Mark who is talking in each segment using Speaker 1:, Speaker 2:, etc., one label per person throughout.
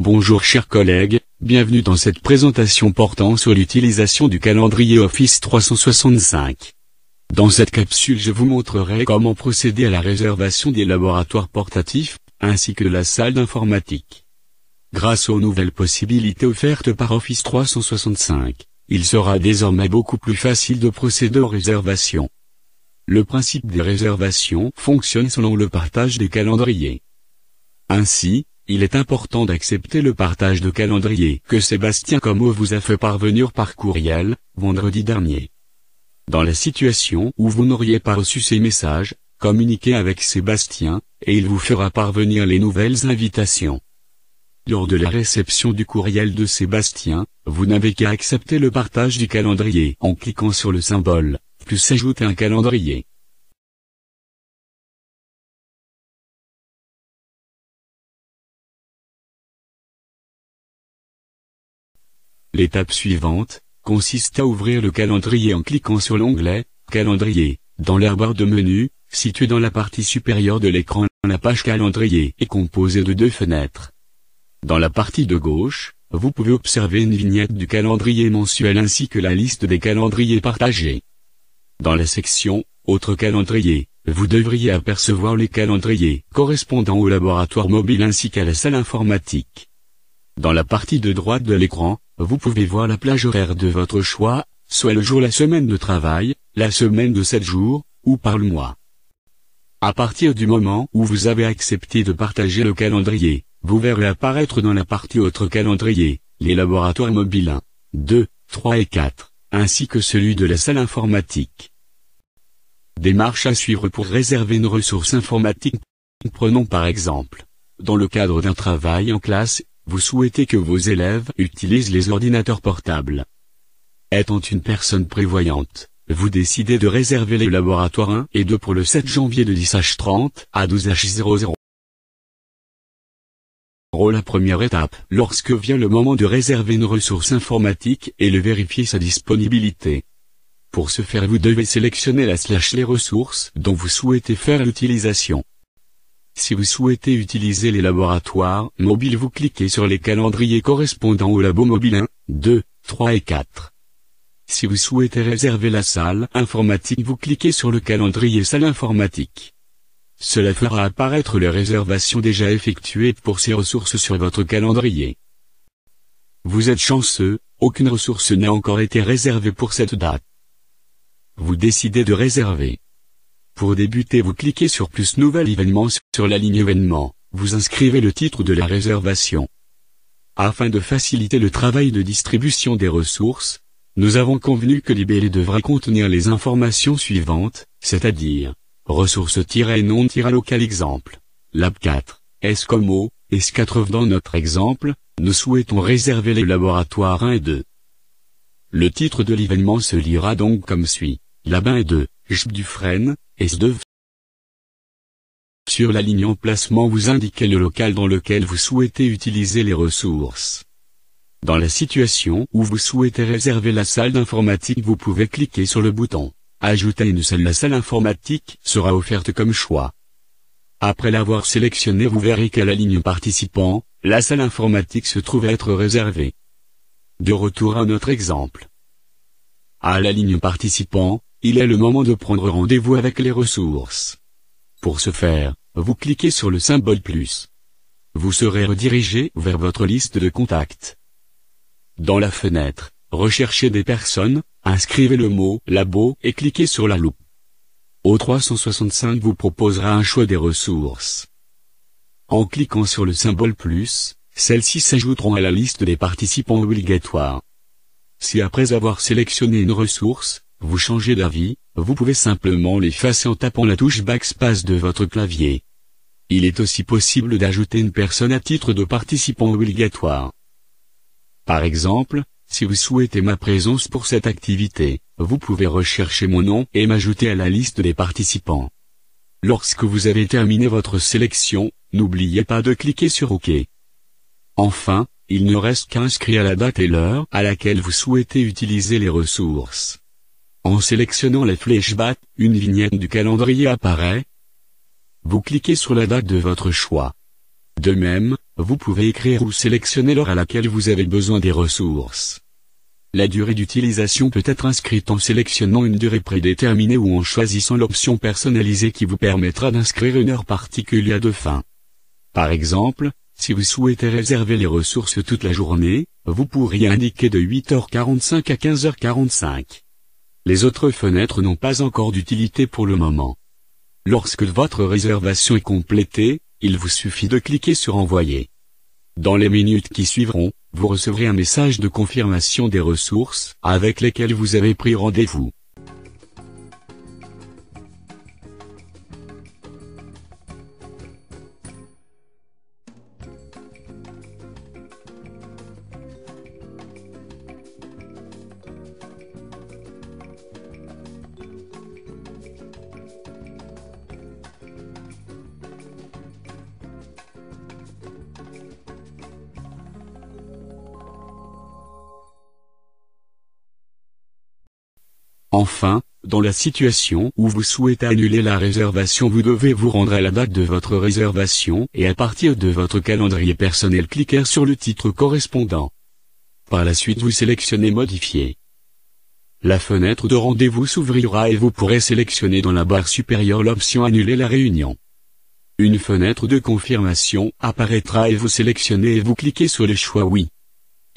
Speaker 1: Bonjour chers collègues, bienvenue dans cette présentation portant sur l'utilisation du calendrier Office 365. Dans cette capsule je vous montrerai comment procéder à la réservation des laboratoires portatifs, ainsi que de la salle d'informatique. Grâce aux nouvelles possibilités offertes par Office 365, il sera désormais beaucoup plus facile de procéder aux réservations. Le principe des réservations fonctionne selon le partage des calendriers. Ainsi, il est important d'accepter le partage de calendrier que Sébastien Como vous a fait parvenir par courriel, vendredi dernier. Dans la situation où vous n'auriez pas reçu ces messages, communiquez avec Sébastien, et il vous fera parvenir les nouvelles invitations. Lors de la réception du courriel de Sébastien, vous n'avez qu'à accepter le partage du calendrier en cliquant sur le symbole + ajouter un calendrier. L'étape suivante consiste à ouvrir le calendrier en cliquant sur l'onglet « Calendrier » dans la barre de menu, située dans la partie supérieure de l'écran. La page calendrier est composée de deux fenêtres. Dans la partie de gauche, vous pouvez observer une vignette du calendrier mensuel ainsi que la liste des calendriers partagés. Dans la section « Autres calendriers », vous devriez apercevoir les calendriers correspondant au laboratoire mobile ainsi qu'à la salle informatique. Dans la partie de droite de l'écran, vous pouvez voir la plage horaire de votre choix, soit le jour, la semaine de travail, la semaine de 7 jours, ou par le mois. À partir du moment où vous avez accepté de partager le calendrier, vous verrez apparaître dans la partie Autres calendriers, les laboratoires mobiles 1, 2, 3 et 4, ainsi que celui de la salle informatique. Démarche à suivre pour réserver une ressource informatique. Prenons par exemple, dans le cadre d'un travail en classe, vous souhaitez que vos élèves utilisent les ordinateurs portables. Étant une personne prévoyante, vous décidez de réserver les laboratoires 1 et 2 pour le 7 janvier de 10h30 à 12h00. La première étape, lorsque vient le moment de réserver une ressource informatique, est de vérifier sa disponibilité. Pour ce faire, vous devez sélectionner les ressources dont vous souhaitez faire l'utilisation. Si vous souhaitez utiliser les laboratoires mobiles, vous cliquez sur les calendriers correspondant aux labos mobiles 1, 2, 3 et 4. Si vous souhaitez réserver la salle informatique, vous cliquez sur le calendrier salle informatique. Cela fera apparaître les réservations déjà effectuées pour ces ressources sur votre calendrier. Vous êtes chanceux, aucune ressource n'a encore été réservée pour cette date. Vous décidez de réserver. Pour débuter, vous cliquez sur + Nouvel événement sur la ligne événements, vous inscrivez le titre de la réservation. Afin de faciliter le travail de distribution des ressources, nous avons convenu que l'IBL devra contenir les informations suivantes, c'est-à-dire ressources-nom-local. Exemple, Lab 4, Como, S4. Dans notre exemple, nous souhaitons réserver les laboratoires 1 et 2. Le titre de l'événement se lira donc comme suit, Lab 1 et 2, J. Dufresne, S2. Sur la ligne emplacement, vous indiquez le local dans lequel vous souhaitez utiliser les ressources. Dans la situation où vous souhaitez réserver la salle d'informatique, vous pouvez cliquer sur le bouton « Ajouter une salle ». La salle informatique sera offerte comme choix. Après l'avoir sélectionnée, vous verrez qu'à la ligne participant, la salle informatique se trouve être réservée. De retour à notre exemple. À la ligne participant, il est le moment de prendre rendez-vous avec les ressources. Pour ce faire, vous cliquez sur le symbole +. Vous serez redirigé vers votre liste de contacts. Dans la fenêtre « Rechercher des personnes », inscrivez le mot « labo » et cliquez sur la loupe. O365 vous proposera un choix des ressources. En cliquant sur le symbole +, celles-ci s'ajouteront à la liste des participants obligatoires. Si après avoir sélectionné une ressource, vous changez d'avis, vous pouvez simplement l'effacer en tapant la touche backspace de votre clavier. Il est aussi possible d'ajouter une personne à titre de participant obligatoire. Par exemple, si vous souhaitez ma présence pour cette activité, vous pouvez rechercher mon nom et m'ajouter à la liste des participants. Lorsque vous avez terminé votre sélection, n'oubliez pas de cliquer sur OK. Enfin, il ne reste qu'à inscrire la date et l'heure à laquelle vous souhaitez utiliser les ressources. En sélectionnant la flèche BAT, une vignette du calendrier apparaît. Vous cliquez sur la date de votre choix. De même, vous pouvez écrire ou sélectionner l'heure à laquelle vous avez besoin des ressources. La durée d'utilisation peut être inscrite en sélectionnant une durée prédéterminée ou en choisissant l'option personnalisée qui vous permettra d'inscrire une heure particulière de fin. Par exemple, si vous souhaitez réserver les ressources toute la journée, vous pourriez indiquer de 8h45 à 15h45. Les autres fenêtres n'ont pas encore d'utilité pour le moment. Lorsque votre réservation est complétée, il vous suffit de cliquer sur Envoyer. Dans les minutes qui suivront, vous recevrez un message de confirmation des ressources avec lesquelles vous avez pris rendez-vous. Enfin, dans la situation où vous souhaitez annuler la réservation, vous devez vous rendre à la date de votre réservation et à partir de votre calendrier personnel cliquer sur le titre correspondant. Par la suite vous sélectionnez Modifier. La fenêtre de rendez-vous s'ouvrira et vous pourrez sélectionner dans la barre supérieure l'option Annuler la réunion. Une fenêtre de confirmation apparaîtra et vous sélectionnez et vous cliquez sur le choix Oui.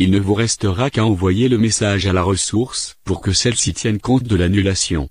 Speaker 1: Il ne vous restera qu'à envoyer le message à la ressource pour que celle-ci tienne compte de l'annulation.